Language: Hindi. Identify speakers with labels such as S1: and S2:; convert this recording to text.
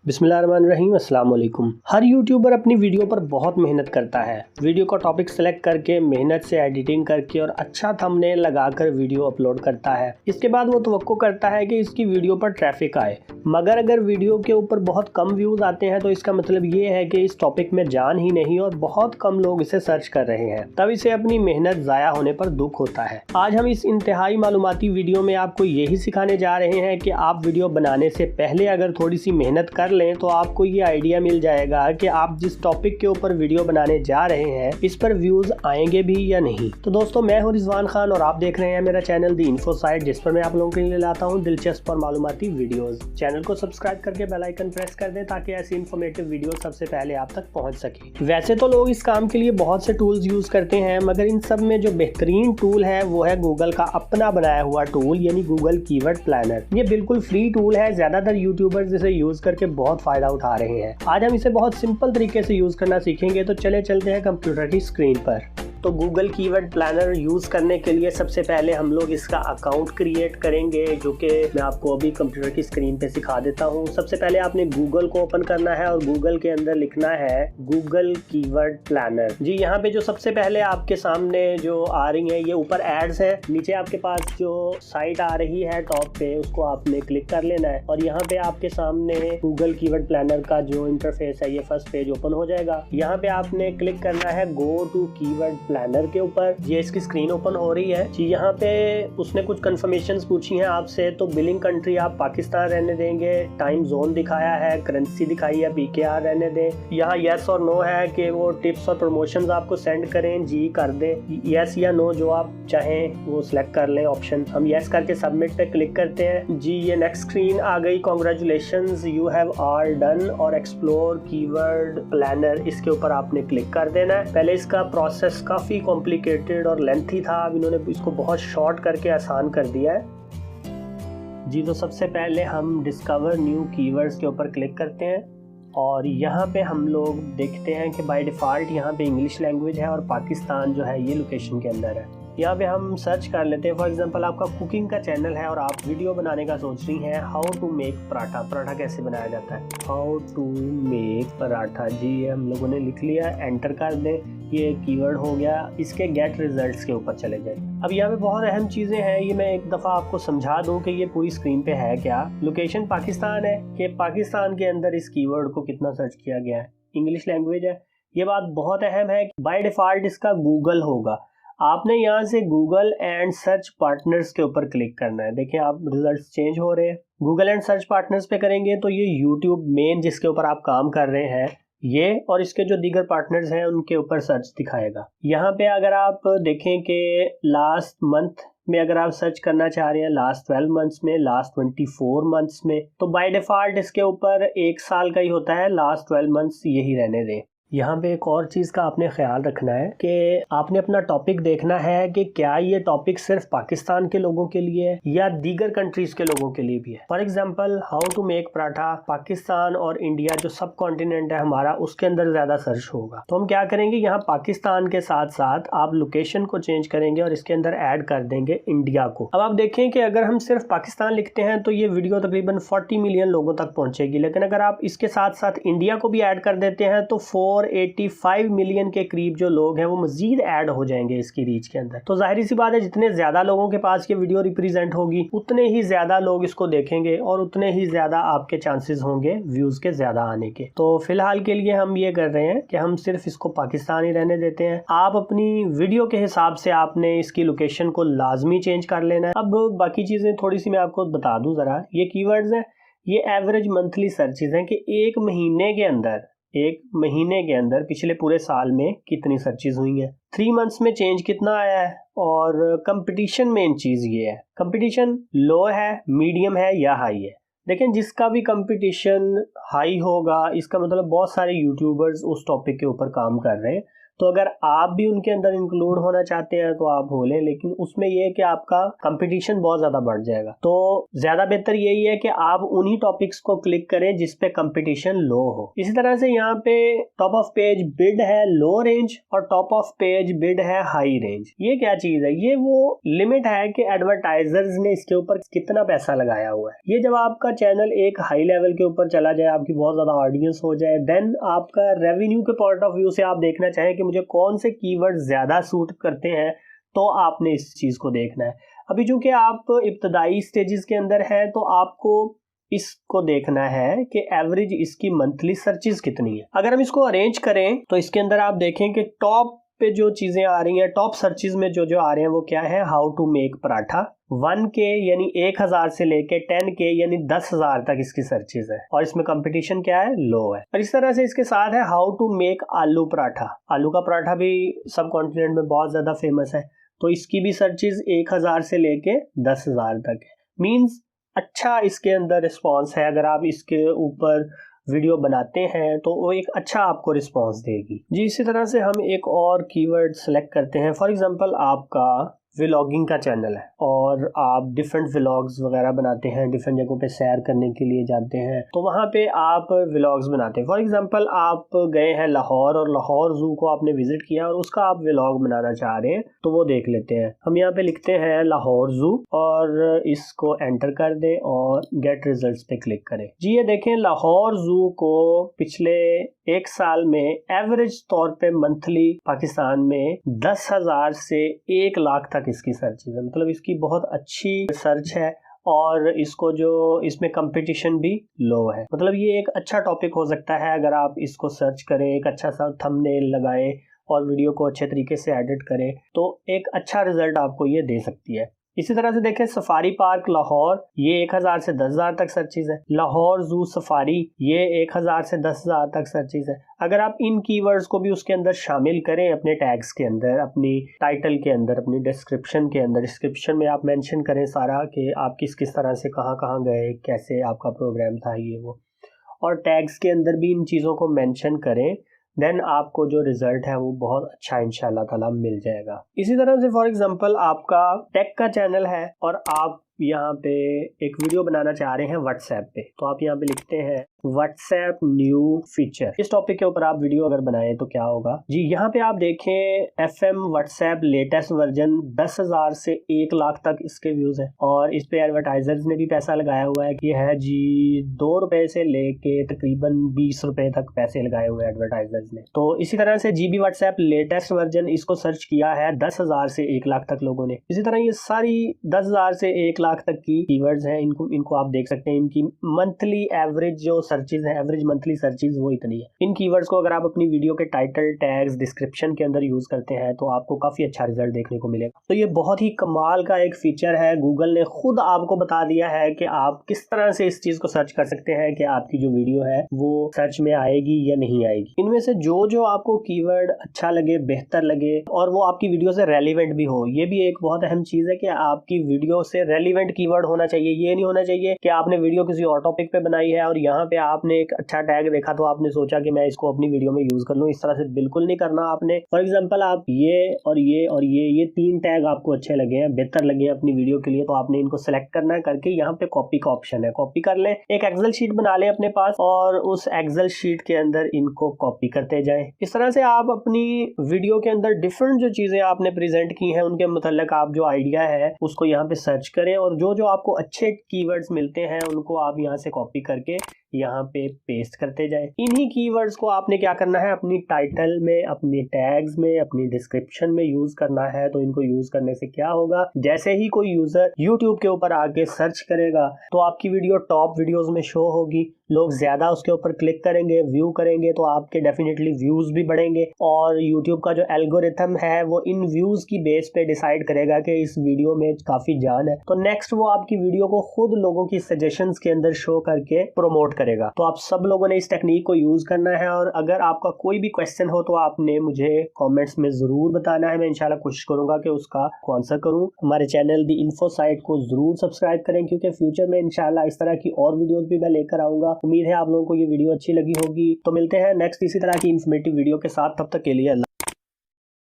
S1: बिस्मिल्लाहिर्रहमानिर्रहीम अस्सलाम वालेकुम। हर यूट्यूबर अपनी वीडियो पर बहुत मेहनत करता है। वीडियो का टॉपिक सेलेक्ट करके मेहनत से एडिटिंग करके और अच्छा थंबनेल लगाकर वीडियो अपलोड करता है। इसके बाद वो तवक्को करता है कि इसकी वीडियो पर ट्रैफिक आए, मगर अगर वीडियो के ऊपर बहुत कम व्यूज़ आते हैं तो इसका मतलब ये है कि इस टॉपिक में जान ही नहीं और बहुत कम लोग इसे सर्च कर रहे हैं, तब इसे अपनी मेहनत ज़ाया होने पर दुख होता है। आज हम इस इंतहाई मालूमाती वीडियो में आपको यही सिखाने जा रहे हैं कि आप वीडियो बनाने से पहले अगर थोड़ी सी मेहनत कर लें तो आपको ये आइडिया मिल जाएगा कि आप जिस टॉपिक के ऊपर वीडियो बनाने जा रहे हैं इस पर व्यूज आएंगे भी या नहीं। तो दोस्तों, मैं हूं रिजवान खान और आप देख रहे हैं मेरा चैनल दी इन्फो साइट, जिस पर मैं आप लोगों के लिए लाता हूं दिलचस्प और मालूमाती वीडियोस। चैनल को सब्सक्राइब करके बेल आइकन प्रेस कर दें ताकि ऐसी इन्फॉर्मेटिव वीडियो सबसे पहले आप तक पहुंच सके। वैसे तो लोग इस काम के लिए बहुत से टूल्स यूज करते हैं, मगर इन सब में जो बेहतरीन टूल है वो है गूगल का अपना बनाया हुआ टूल, यानी गूगल कीवर्ड प्लानर। ये बिल्कुल फ्री टूल है, ज्यादातर यूट्यूबर्स इसे यूज करके बहुत फायदा उठा रहे हैं। आज हम इसे बहुत सिंपल तरीके से यूज करना सीखेंगे, तो चलते हैं कंप्यूटर की स्क्रीन पर। तो गूगल कीवर्ड प्लानर यूज़ करने के लिए सबसे पहले हम लोग इसका अकाउंट क्रिएट करेंगे, जो कि मैं आपको अभी कंप्यूटर की स्क्रीन पे सिखा देता हूँ। सबसे पहले आपने गूगल को ओपन करना है और गूगल के अंदर लिखना है गूगल कीवर्ड प्लानर। जी, यहाँ पे जो सबसे पहले आपके सामने जो आ रही है, ये ऊपर एड्स है, नीचे आपके पास जो साइट आ रही है टॉप पे, उसको आपने क्लिक कर लेना है और यहाँ पे आपके सामने गूगल कीवर्ड प्लानर का जो इंटरफेस है, ये फर्स्ट पेज ओपन हो जाएगा। यहाँ पे आपने क्लिक करना है गो टू कीवर्ड प्लानर के ऊपर। ये इसकी स्क्रीन ओपन हो रही है जी। यहाँ पे उसने कुछ कंफर्मेशंस पूछी हैं आपसे, तो बिलिंग कंट्री आप पाकिस्तान रहने देंगे, टाइम जोन दिखाया है, करेंसी दिखाई है PKR रहने दें। यहाँ यस और नो है कि वो टिप्स और प्रमोशंस आपको सेंड करें, जी कर दें। यस या नो जो आप चाहें वो सिलेक्ट कर लें ऑप्शन। हम यस करके सबमिट पे क्लिक करते हैं जी। ये नेक्स्ट स्क्रीन आ गई, congratulations you have all done और एक्सप्लोर कीवर्ड प्लानर, इसके ऊपर आपने क्लिक कर देना है। पहले इसका प्रोसेस काफी कॉम्प्लिकेटेड और लेंथी था, अब इन्होंने इसको बहुत शॉर्ट करके आसान कर दिया है जी। तो सबसे पहले हम डिस्कवर न्यू कीवर्ड्स के ऊपर क्लिक करते हैं और यहाँ पे हम लोग देखते हैं कि बाय डिफ़ॉल्ट यहाँ पे इंग्लिश लैंग्वेज है और पाकिस्तान जो है ये लोकेशन के अंदर है। यहाँ पे हम सर्च कर लेते हैं। फॉर एग्जांपल, आपका कुकिंग का चैनल है और आप वीडियो बनाने का सोच रही हैं हाउ टू मेक पराठा। पराठा कैसे बनाया जाता है, हाउ टू मेक पराठा जी, ये हम लोगों ने लिख लिया, एंटर कर दें। ये कीवर्ड हो गया। इसके गेट रिजल्ट्स के ऊपर चले गए। अब यहाँ पे बहुत अहम चीज़ें हैं, ये मैं एक दफ़ा आपको समझा दूँ कि ये पूरी स्क्रीन पे है क्या। लोकेशन पाकिस्तान है कि पाकिस्तान के अंदर इस कीवर्ड को कितना सर्च किया गया है। इंग्लिश लैंग्वेज है, ये बात बहुत अहम है। बाय डिफ़ॉल्ट इसका गूगल होगा। आपने यहाँ से गूगल एंड सर्च पार्टनर्स के ऊपर क्लिक करना है। देखिए आप रिजल्ट्स चेंज हो रहे हैं। गूगल एंड सर्च पार्टनर्स पे करेंगे तो ये यूट्यूब मेन जिसके ऊपर आप काम कर रहे हैं ये और इसके जो दीगर पार्टनर्स हैं उनके ऊपर सर्च दिखाएगा। यहाँ पे अगर आप देखें कि लास्ट मंथ में अगर आप सर्च करना चाह रहे हैं, लास्ट 12 मंथ्स में, लास्ट 24 मंथ्स में, तो बाय डिफ़ॉल्ट इसके ऊपर 1 साल का ही होता है। लास्ट 12 मंथ्स यही रहने दें। यहाँ पे एक और चीज़ का आपने ख्याल रखना है कि आपने अपना टॉपिक देखना है कि क्या ये टॉपिक सिर्फ पाकिस्तान के लोगों के लिए है या दीगर कंट्रीज के लोगों के लिए भी है। For example, how to make paratha Pakistan और इंडिया जो सब कॉन्टिनेंट है हमारा, उसके अंदर ज़्यादा सर्च होगा। तो हम क्या करेंगे, यहाँ पाकिस्तान के साथ साथ आप लोकेशन को चेंज करेंगे और इसके अंदर ऐड कर देंगे इंडिया को। अब आप देखें कि अगर हम सिर्फ पाकिस्तान लिखते हैं तो ये वीडियो तकरीबन 40 मिलियन लोगों तक पहुँचेगी, लेकिन अगर आप इसके साथ साथ इंडिया को भी ऐड कर देते हैं तो 485 मिलियन के करीब जो लोग हैं वो मजीद ऐड हो जाएंगे इसकी रीच के अंदर। तो जाहिर सी बात है, जितने ज्यादा लोगों के पास ये वीडियो रिप्रेजेंट होगी उतने ही ज्यादा लोग इसको देखेंगे और उतने ही ज्यादा आपके चांसेस होंगे व्यूज के ज्यादा आने के। तो फिलहाल के लिए हम ये कर रहे हैं कि हम सिर्फ इसको पाकिस्तान ही रहने देते हैं। आप अपनी वीडियो के हिसाब से आपने इसकी लोकेशन को लाजमी चेंज कर लेना है। अब बाकी चीजें थोड़ी सी मैं आपको बता दूं जरा। ये कीवर्ड्स हैं, ये एवरेज मंथली सर्चेज हैं कि एक महीने के अंदर पिछले पूरे साल में कितनी सर्चेज हुई हैं। 3 मंथ्स में चेंज कितना आया है। और कंपटीशन मेन चीज़ ये है, कंपटीशन लो है, मीडियम है या हाई है। लेकिन जिसका भी कंपटीशन हाई होगा इसका मतलब बहुत सारे यूट्यूबर्स उस टॉपिक के ऊपर काम कर रहे हैं, तो अगर आप भी उनके अंदर इंक्लूड होना चाहते हैं तो आप हो लें, लेकिन उसमें यह है कि आपका कंपटीशन बहुत ज़्यादा बढ़ जाएगा। तो ज़्यादा बेहतर यही है कि आप उन्हीं टॉपिक्स को क्लिक करें जिस पे कंपटीशन लो हो। इसी तरह से यहाँ पे टॉप ऑफ पेज बिड है लो रेंज और टॉप ऑफ पेज बिड है हाई रेंज। ये क्या चीज़ है? ये वो लिमिट है कि एडवर्टाइजर्स ने इसके ऊपर कितना पैसा लगाया हुआ है। ये जब आपका चैनल एक हाई लेवल के ऊपर चला जाए, आपकी बहुत ज़्यादा ऑडियंस हो जाए, देन आपका रेवेन्यू के पॉइंट ऑफ व्यू से आप देखना चाहें कि मुझे कौन से कीवर्ड ज़्यादा सूट करते हैं, तो आपने इस चीज़ को देखना है। अभी चूंकि आप इब्तदाई स्टेजेस के अंदर हैं तो आपको इसको देखना है कि एवरेज इसकी मंथली सर्चेस कितनी है। अगर हम इसको अरेंज करें तो इसके अंदर आप देखें कि टॉप पे जो चीज़ें आ रही हैं, टॉप सर्चेस में जो आ रहे हैं वो क्या है? How to make paratha 1K यानी 1000 से लेके 10K यानी 10,000 तक इसकी सर्चेज है और इसमें कंपटीशन क्या है? लो है। और इस तरह से इसके साथ है हाउ टू मेक आलू पराठा। आलू का पराठा भी सब कॉन्टिनेंट में बहुत ज़्यादा फेमस है, तो इसकी भी सर्चेज 1000 से लेके 10,000 तक है। मीन्स अच्छा इसके अंदर रिस्पॉन्स है। अगर आप इसके ऊपर वीडियो बनाते हैं तो वो एक अच्छा आपको रिस्पॉन्स देगी जी। इसी तरह से हम एक और कीवर्ड सेलेक्ट करते हैं। फॉर एग्जांपल आपका व्लॉगिंग का चैनल है और आप डिफरेंट व्लॉग्स वगैरह बनाते हैं, डिफरेंट जगहों पे सैर करने के लिए जाते हैं, तो वहाँ पे आप व्लॉग्स बनाते हैं। फॉर एग्जांपल आप गए हैं लाहौर और लाहौर जू को आपने विजिट किया और उसका आप व्लॉग बनाना चाह रहे हैं, तो वो देख लेते हैं। हम यहाँ पे लिखते हैं लाहौर जू और इसको एंटर कर दें और गेट रिजल्ट्स पे क्लिक करें जी। ये देखें लाहौर जू को पिछले एक साल में एवरेज तौर पे मंथली पाकिस्तान में 10,000 से 1 लाख तक इसकी सर्चेज है। मतलब इसकी बहुत अच्छी सर्च है और इसको जो इसमें कंपटीशन भी लो है। मतलब ये एक अच्छा टॉपिक हो सकता है अगर आप इसको सर्च करें, एक अच्छा सा थंबनेल लगाएं और वीडियो को अच्छे तरीके से एडिट करें तो एक अच्छा रिजल्ट आपको ये दे सकती है। इसी तरह से देखें सफारी पार्क लाहौर, ये 1000 से 10,000 तक सर्चेज है। लाहौर जू सफारी, ये 1000 से 10,000 तक सर्चेज है। अगर आप इन कीवर्ड्स को भी उसके अंदर शामिल करें अपने टैग्स के अंदर, अपनी टाइटल के अंदर, अपनी डिस्क्रिप्शन के अंदर, डिस्क्रिप्शन में आप मेंशन करें सारा कि आप किस किस तरह से कहाँ कहाँ गए, कैसे आपका प्रोग्राम था ये वो, और टैग्स के अंदर भी इन चीज़ों को मेंशन करें, देन आपको जो रिजल्ट है वो बहुत अच्छा इंशाल्लाह ताला मिल जाएगा। इसी तरह से फॉर एग्जांपल आपका टेक का चैनल है और आप यहाँ पे एक वीडियो बनाना चाह रहे हैं व्हाट्सएप पे, तो आप यहाँ पे लिखते हैं व्हाट्सएप न्यू फीचर। इस टॉपिक के ऊपर आप वीडियो अगर बनाएं तो क्या होगा जी। यहाँ पे आप देखें FM व्हाट्सएप लेटेस्ट वर्जन 10,000 से 1 लाख तक इसके व्यूज हैं और इस पे एडवर्टाइजर्स ने भी पैसा लगाया हुआ है कि है जी 2 रुपए से लेके तकरीबन 20 रुपए तक पैसे लगाए हुए एडवर्टाइजर्स ने। तो इसी तरह से GB व्हाट्सएप लेटेस्ट वर्जन इसको सर्च किया है 10,000 से 1 लाख तक लोगों ने। इसी तरह ये सारी 10,000 से 1 लाख तक की कीवर्ड्स हैं, इनको आप देख सकते हैं। इनकी मंथली एवरेज जो सर्चेज है, एवरेज मंथली सर्चेज वो इतनी है। इन कीवर्ड्स को अगर आप अपनी वीडियो के टाइटल, टैग्स, डिस्क्रिप्शन के अंदर यूज करते हैं तो आपको काफी अच्छा रिजल्ट देखने को मिलेगा। तो ये बहुत ही कमाल का एक फीचर है। गूगल ने खुद आपको बता दिया है कि आप किस तरह से इस चीज को सर्च कर सकते हैं कि आपकी जो वीडियो है वो सर्च में आएगी या नहीं आएगी। इनमें से जो आपको कीवर्ड अच्छा लगे, बेहतर लगे और वो आपकी वीडियो से रेलिवेंट भी हो, ये भी एक बहुत अहम चीज है कि आपकी वीडियो से रेलिवेंट कीवर्ड होना चाहिए। ये नहीं होना चाहिए कि आपने वीडियो किसी और टॉपिक पे बनाई है और यहाँ पे आपने एक अच्छा टैग देखा तो आपने सोचा कि मैं इसको अपनी वीडियो में यूज कर लूँ। इस तरह से बिल्कुल नहीं करना आपने। फॉर एग्जांपल आप ये और ये और ये 3 टैग आपको अच्छे लगे हैं, बेहतर लगे हैं अपनी वीडियो के लिए, तो आपने इनको सेलेक्ट करना है करके यहाँ पे कॉपी का ऑप्शन है, कॉपी कर लें। एक एक्सेल शीट बना लें अपने पास और उस एक्सेल शीट के अंदर इनको कॉपी करते जाएं। इस तरह से आप अपनी वीडियो के अंदर डिफरेंट जो चीजें आपने प्रेजेंट की हैं उनके मुताल्लिक आप जो आइडिया है उसको यहाँ पे सर्च करें और जो आपको अच्छे कीवर्ड्स मिलते हैं उनको आप यहाँ से कॉपी करके यहाँ पे पेस्ट करते जाएं। इन्हीं कीवर्ड्स को आपने क्या करना है अपनी टाइटल में, अपनी टैग्स में, अपनी डिस्क्रिप्शन में यूज करना है। तो इनको यूज करने से क्या होगा, जैसे ही कोई यूजर YouTube के ऊपर आके सर्च करेगा तो आपकी वीडियो टॉप वीडियोस में शो होगी, लोग ज्यादा उसके ऊपर क्लिक करेंगे, व्यू करेंगे, तो आपके डेफिनेटली व्यूज भी बढ़ेंगे और YouTube का जो एल्गोरिथम है वो इन व्यूज की बेस पे डिसाइड करेगा कि इस वीडियो में काफी जान है, तो नेक्स्ट वो आपकी वीडियो को खुद लोगों की सजेशंस के अंदर शो करके प्रमोट करेगा। तो आप सब लोगों ने इस टेक्निक को यूज करना है और अगर आपका कोई भी क्वेश्चन हो तो आपने मुझे कमेंट्स में जरूर बताना है। मैं इंशाल्लाह कोशिश करूंगा कि उसका आंसर करूं। हमारे चैनल दी इन्फो साइट को जरूर सब्सक्राइब करें क्योंकि फ्यूचर में इंशाल्लाह इस तरह की और वीडियोस भी मैं लेकर आऊंगा। उम्मीद है आप लोगों को ये वीडियो अच्छी लगी होगी। तो मिलते हैं नेक्स्ट इसी तरह की इन्फॉर्मेटिव वीडियो के साथ, तब तक के लिए अल्लाह।